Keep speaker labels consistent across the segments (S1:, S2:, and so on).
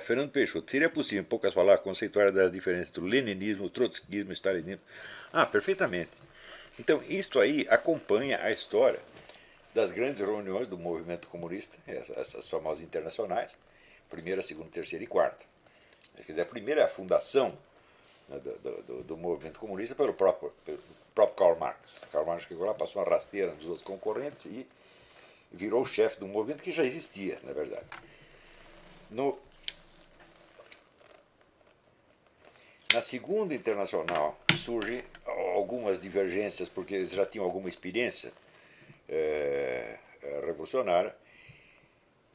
S1: Fernando Peixoto, seria possível, em poucas palavras, conceituar das diferenças entre o leninismo, o trotskismo e o stalinismo? Ah, perfeitamente. Então, isto aí acompanha a história das grandes reuniões do movimento comunista, essas famosas internacionais, primeira, segunda, terceira e quarta. Quer dizer, a primeira é a fundação, né, do movimento comunista pelo próprio Karl Marx. Karl Marx chegou lá, passou uma rasteira nos outros concorrentes e virou o chefe do movimento que já existia, na verdade. No, Na segunda internacional surgem algumas divergências, porque eles já tinham alguma experiência revolucionária,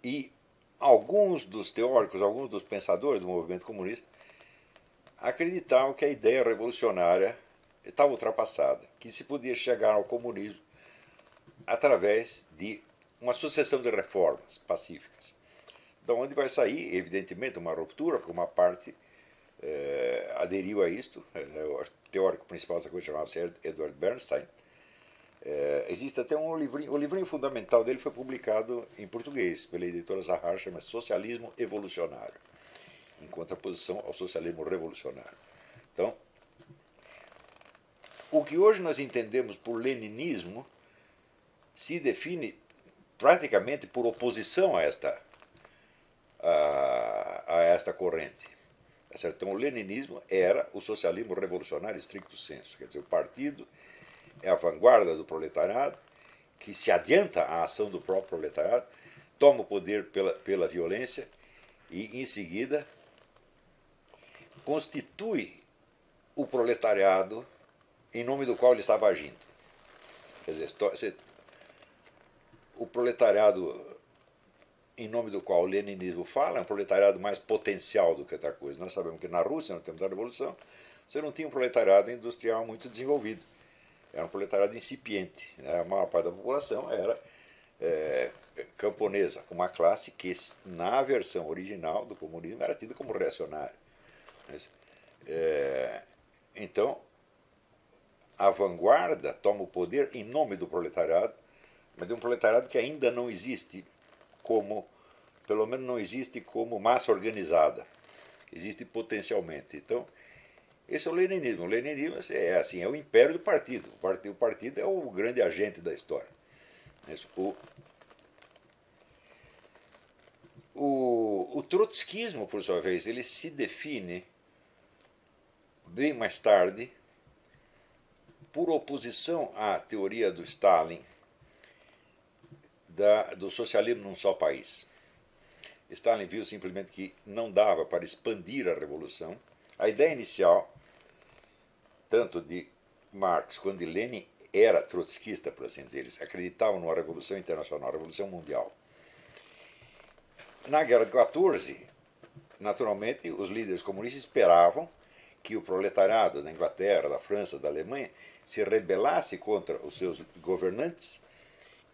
S1: e alguns dos teóricos, alguns dos pensadores do movimento comunista acreditavam que a ideia revolucionária estava ultrapassada, que se podia chegar ao comunismo através de uma sucessão de reformas pacíficas. Da onde vai sair, evidentemente, uma ruptura, porque uma parte aderiu a isto. O teórico principal dessa coisa chamava-se Edward Bernstein. Existe até um livrinho, o livrinho fundamental dele foi publicado em português pela editora Zahar, chama Socialismo Evolucionário, em contraposição ao socialismo revolucionário. Então, o que hoje nós entendemos por leninismo se define praticamente por oposição a esta corrente. Então, o leninismo era o socialismo revolucionário stricto sensu, quer dizer, o partido é a vanguarda do proletariado, que se adianta à ação do próprio proletariado, toma o poder pela violência e, em seguida, constitui o proletariado em nome do qual ele estava agindo. Quer dizer, o proletariado em nome do qual o leninismo fala é um proletariado mais potencial do que outra coisa. Nós sabemos que na Rússia, no tempo da Revolução, você não tinha um proletariado industrial muito desenvolvido. Era um proletariado incipiente. A maior parte da população era camponesa, uma classe que, na versão original do comunismo, era tida como reacionária. Então, a vanguarda toma o poder em nome do proletariado, mas de um proletariado que ainda não existe como, pelo menos não existe como massa organizada, existe potencialmente. Então, esse é o leninismo. O leninismo é assim, é o império do partido. O partido é o grande agente da história. O trotskismo, por sua vez, ele se define bem mais tarde por oposição à teoria do Stalin do socialismo num só país. Stalin viu simplesmente que não dava para expandir a revolução. A ideia inicial, tanto de Marx quanto de Lenin, era trotskista, por assim dizer. Eles acreditavam numa revolução internacional, revolução mundial. Na Guerra de 14, naturalmente, os líderes comunistas esperavam que o proletariado da Inglaterra, da França, da Alemanha se rebelasse contra os seus governantes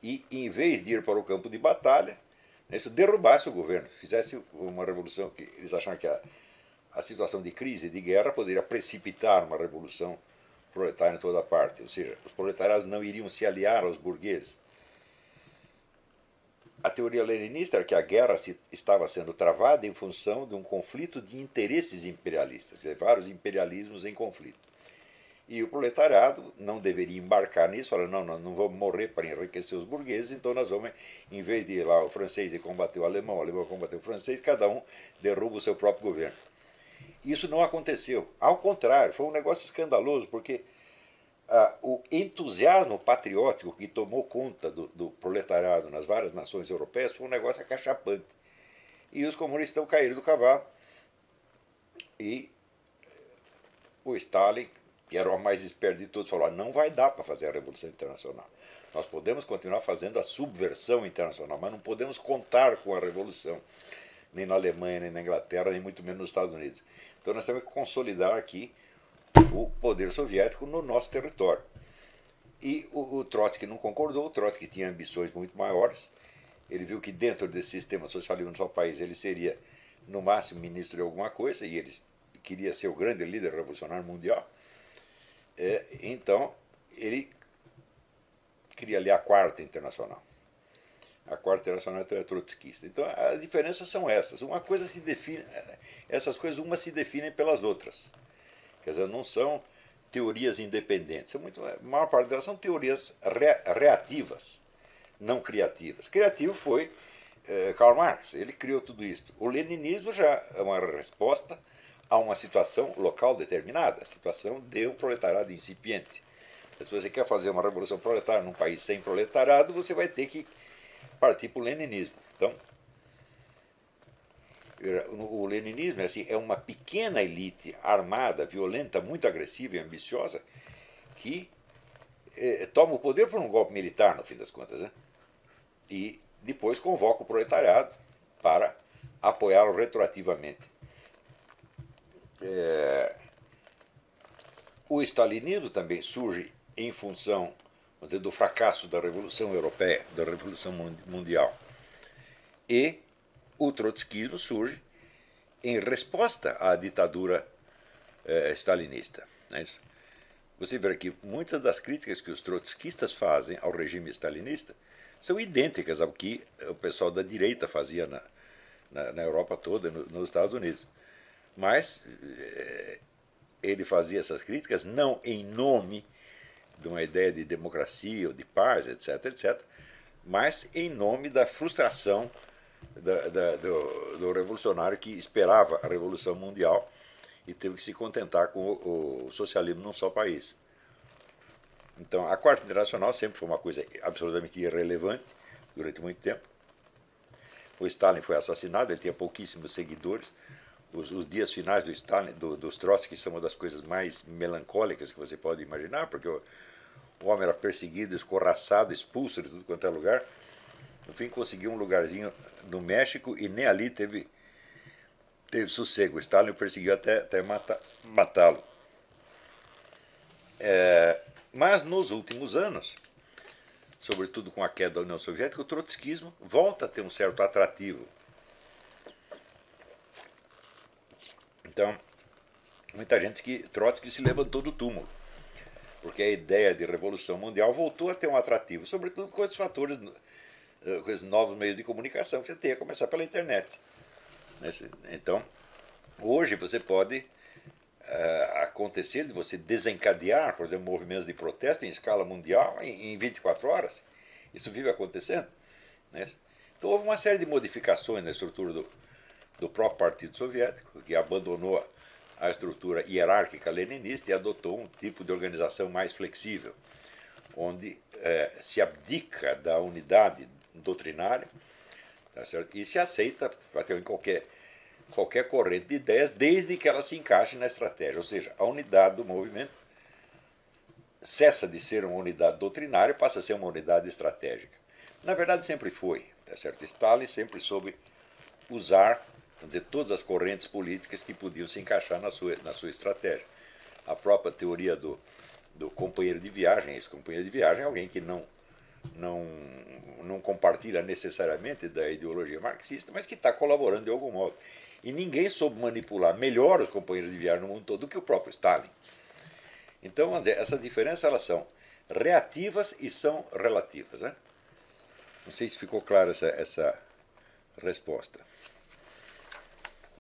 S1: e, em vez de ir para o campo de batalha, isso derrubasse o governo, fizesse uma revolução que eles achavam que a situação de crise e de guerra poderia precipitar uma revolução proletária em toda parte, ou seja, os proletariados não iriam se aliar aos burgueses. A teoria leninista era que a guerra estava sendo travada em função de um conflito de interesses imperialistas, quer dizer, vários imperialismos em conflito. E o proletariado não deveria embarcar nisso, falar, não, nós não vamos morrer para enriquecer os burgueses, então nós vamos, em vez de ir lá o francês e combater o alemão combater o francês, cada um derruba o seu próprio governo. Isso não aconteceu. Ao contrário, foi um negócio escandaloso, porque o entusiasmo patriótico que tomou conta do proletariado nas várias nações europeias foi um negócio acachapante. E os comunistas estão caíram do cavalo. E o Stalin, que era o mais esperto de todos, falou: não vai dar para fazer a Revolução Internacional. Nós podemos continuar fazendo a subversão internacional, mas não podemos contar com a Revolução, nem na Alemanha, nem na Inglaterra, nem muito menos nos Estados Unidos. Então nós temos que consolidar aqui o poder soviético no nosso território. E o Trotsky não concordou. O Trotsky tinha ambições muito maiores. Ele viu que dentro desse sistema socialista no seu país ele seria, no máximo, ministro de alguma coisa, e ele queria ser o grande líder revolucionário mundial. Então, ele queria ali a quarta internacional. A Quarta Internacional então é trotskista. Então as diferenças são essas. Uma coisa se define, essas coisas umas se definem pelas outras. Quer dizer, não são teorias independentes. A maior parte delas são teorias reativas, não criativas. Criativo foi Karl Marx, ele criou tudo isso. O leninismo já é uma resposta a uma situação local determinada, a situação de um proletariado incipiente. Se você quer fazer uma revolução proletária num país sem proletariado, você vai ter que partir para o leninismo. Então, o leninismo é uma pequena elite armada, violenta, muito agressiva e ambiciosa que toma o poder por um golpe militar, no fim das contas, né? E depois convoca o proletariado para apoiá-lo retroativamente. O stalinismo também surge em função, vamos dizer, do fracasso da Revolução Europeia, da Revolução Mundial. E o trotskismo surge em resposta à ditadura stalinista. Não é isso? Você vê que muitas das críticas que os trotskistas fazem ao regime stalinista são idênticas ao que o pessoal da direita fazia na Europa toda, nos Estados Unidos. Mas ele fazia essas críticas não em nome de uma ideia de democracia ou de paz, etc., etc., mas em nome da frustração do revolucionário que esperava a Revolução Mundial e teve que se contentar com o socialismo num só país. Então, a Quarta Internacional sempre foi uma coisa absolutamente irrelevante durante muito tempo. O Stalin foi assassinado, ele tinha pouquíssimos seguidores. Os dias finais do Stalin, dos Trotsky, são uma das coisas mais melancólicas que você pode imaginar, porque o homem era perseguido, escorraçado, expulso de tudo quanto é lugar. No fim, conseguiu um lugarzinho no México e nem ali teve sossego. O Stalin o perseguiu até matá-lo. Mas nos últimos anos, sobretudo com a queda da União Soviética, o trotskismo volta a ter um certo atrativo. Então, muita gente que Trotsky se levantou do túmulo, porque a ideia de revolução mundial voltou a ter um atrativo, sobretudo com esses fatores, com esses novos meios de comunicação que você tem, a começar pela internet. Então, hoje você pode acontecer de você desencadear, por exemplo, movimentos de protesto em escala mundial em 24 horas. Isso vive acontecendo. Então houve uma série de modificações na estrutura do próprio Partido Soviético, que abandonou a estrutura hierárquica leninista e adotou um tipo de organização mais flexível, onde se abdica da unidade doutrinária, tá certo? E se aceita em qualquer corrente de ideias, desde que ela se encaixe na estratégia. Ou seja, a unidade do movimento cessa de ser uma unidade doutrinária e passa a ser uma unidade estratégica. Na verdade, sempre foi. Tá certo? Stalin sempre soube usar, vamos dizer, todas as correntes políticas que podiam se encaixar na sua estratégia. A própria teoria do companheiro de viagem, esse companheiro de viagem é alguém que não compartilha necessariamente da ideologia marxista, mas que está colaborando de algum modo. E ninguém soube manipular melhor os companheiros de viagem no mundo todo do que o próprio Stalin. Então, vamos dizer, essas diferenças elas são reativas e são relativas. Né? Não sei se ficou clara essa resposta.